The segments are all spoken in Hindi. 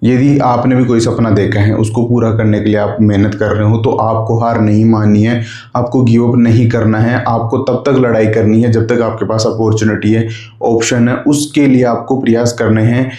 यदि आपने भी कोई सपना देखा है, उसको पूरा करने के लिए आप मेहनत कर रहे हो, तो आपको हार नहीं माननी है, आपको गिव अप नहीं करना है। आपको तब तक लड़ाई करनी है जब तक आपके पास अपॉर्चुनिटी है, ऑप्शन है, उसके लिए आपको प्रयास करने हैं।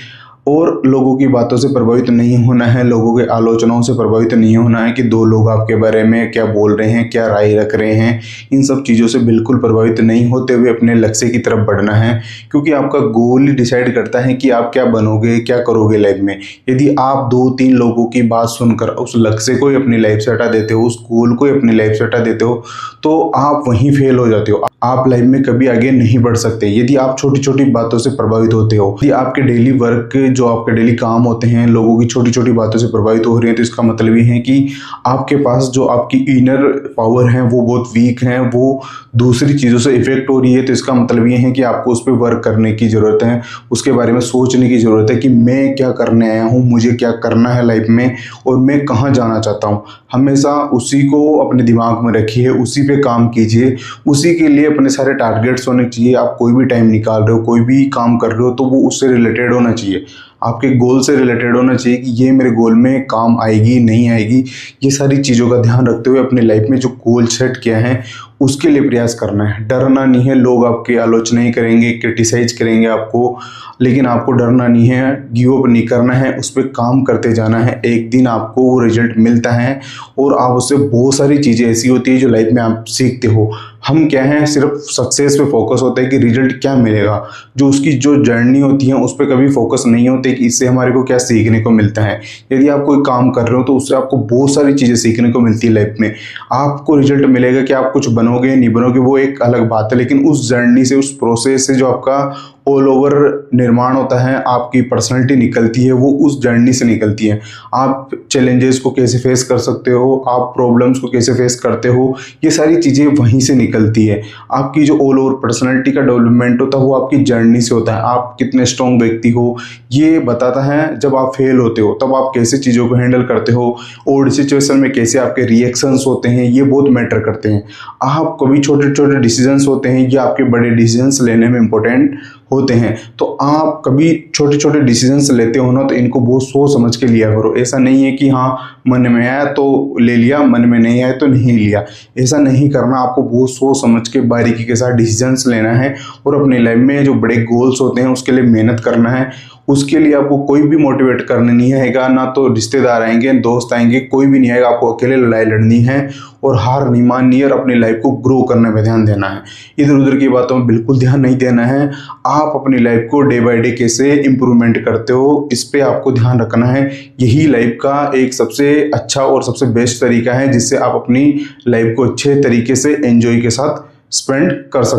और लोगों की बातों से प्रभावित नहीं होना है, लोगों के आलोचनाओं से प्रभावित नहीं होना है कि दो लोग आपके बारे में क्या बोल रहे हैं, क्या राय रख रहे हैं। इन सब चीज़ों से बिल्कुल प्रभावित नहीं होते हुए अपने लक्ष्य की तरफ बढ़ना है, क्योंकि आपका गोल ही डिसाइड करता है कि आप क्या बनोगे, क्या करोगे लाइफ में। यदि आप 2-3 लोगों की बात सुनकर उस लक्ष्य को ही अपनी लाइफ से हटा देते हो, उस गोल को ही अपनी लाइफ से हटा देते हो, तो आप वहीं फेल हो जाते हो। आप लाइफ में कभी आगे नहीं बढ़ सकते यदि आप छोटी छोटी बातों से प्रभावित होते हो। यदि आपके डेली वर्क, जो आपके डेली काम होते हैं, लोगों की छोटी छोटी बातों से प्रभावित हो रही हैं, तो इसका मतलब ये है कि आपके पास जो आपकी इनर पावर है वो बहुत वीक है, वो दूसरी चीज़ों से इफेक्ट हो रही है। तो इसका मतलब ये है कि आपको उस पर वर्क करने की ज़रूरत है, उसके बारे में सोचने की ज़रूरत है कि मैं क्या करने आया हूँ, मुझे क्या करना है लाइफ में और मैं कहाँ जाना चाहता हूँ। हमेशा उसी को अपने दिमाग में रखिए, उसी पे काम कीजिए, उसी के लिए अपने सारे टारगेट्स होने चाहिए। आप कोई भी टाइम निकाल रहे हो, कोई भी काम कर रहे हो, तो वो उससे रिलेटेड होना चाहिए, आपके गोल से रिलेटेड होना चाहिए कि ये मेरे गोल में काम आएगी नहीं आएगी। ये सारी चीज़ों का ध्यान रखते हुए अपने लाइफ में जो गोल सेट किया है उसके लिए प्रयास करना है। डरना नहीं है, लोग आपकी आलोचना ही करेंगे, क्रिटिसाइज करेंगे आपको, लेकिन आपको डरना नहीं है, गिव अप नहीं करना है, उस पर काम करते जाना है। एक दिन आपको वो रिजल्ट मिलता है और आप उससे बहुत सारी चीज़ें ऐसी होती है जो लाइफ में आप सीखते हो। हम क्या है, सिर्फ सक्सेस पे फोकस होता है कि रिजल्ट क्या मिलेगा, जो उसकी जो जर्नी होती है उस पर कभी फोकस नहीं होते कि इससे हमारे को क्या सीखने को मिलता है। यदि आप कोई काम कर रहे हो तो उससे आपको बहुत सारी चीज़ें सीखने को मिलती है लाइफ में। आपको रिजल्ट मिलेगा कि आप कुछ बनोगे नहीं बनोगे वो एक अलग बात है, लेकिन उस जर्नी से, उस प्रोसेस से जो आपका ऑल ओवर निर्माण होता है, आपकी पर्सनैलिटी निकलती है, वो उस जर्नी से निकलती है। आप चैलेंजेस को कैसे फेस कर सकते हो, आप प्रॉब्लम्स को कैसे फेस करते हो, ये सारी चीज़ें वहीं से निकलती है। आपकी जो ऑल ओवर पर्सनैलिटी का डेवलपमेंट होता है वो आपकी जर्नी से होता है। आप कितने स्ट्रॉन्ग व्यक्ति हो ये बताता है। जब आप फेल होते हो तब आप कैसे चीज़ों को हैंडल करते हो, और सिचुएशन में कैसे आपके रिएक्शंस होते हैं, ये बहुत मैटर करते हैं। आप कभी छोटे छोटे डिसीजंस होते हैं, ये आपके बड़े डिसीजंस लेने में इंपॉर्टेंट होते हैं। तो आप कभी छोटे छोटे डिसीजंस लेते हो ना, तो इनको बहुत सोच समझ के लिया करो। ऐसा नहीं है कि हाँ मन में आया तो ले लिया, मन में नहीं आया तो नहीं लिया। ऐसा नहीं करना, आपको बहुत सोच समझ के बारीकी के साथ डिसीजंस लेना है और अपनी लाइफ में जो बड़े गोल्स होते हैं उसके लिए मेहनत करना है। उसके लिए आपको कोई भी मोटिवेट करने नहीं आएगा, ना तो रिश्तेदार आएंगे, दोस्त आएंगे, कोई भी नहीं आएगा। आपको अकेले लड़ाई लड़नी है और हार नहीं माननी है और अपनी लाइफ को ग्रो करने में ध्यान देना है। इधर उधर की बातों में बिल्कुल ध्यान नहीं देना है। आप अपनी लाइफ को डे बाय डे कैसे इंप्रूवमेंट करते हो, इस पे आपको ध्यान रखना है। यही लाइफ का एक सबसे अच्छा और सबसे बेस्ट तरीका है जिससे आप अपनी लाइफ को अच्छे तरीके से एंजॉय के साथ स्पेंड कर सकते हैं।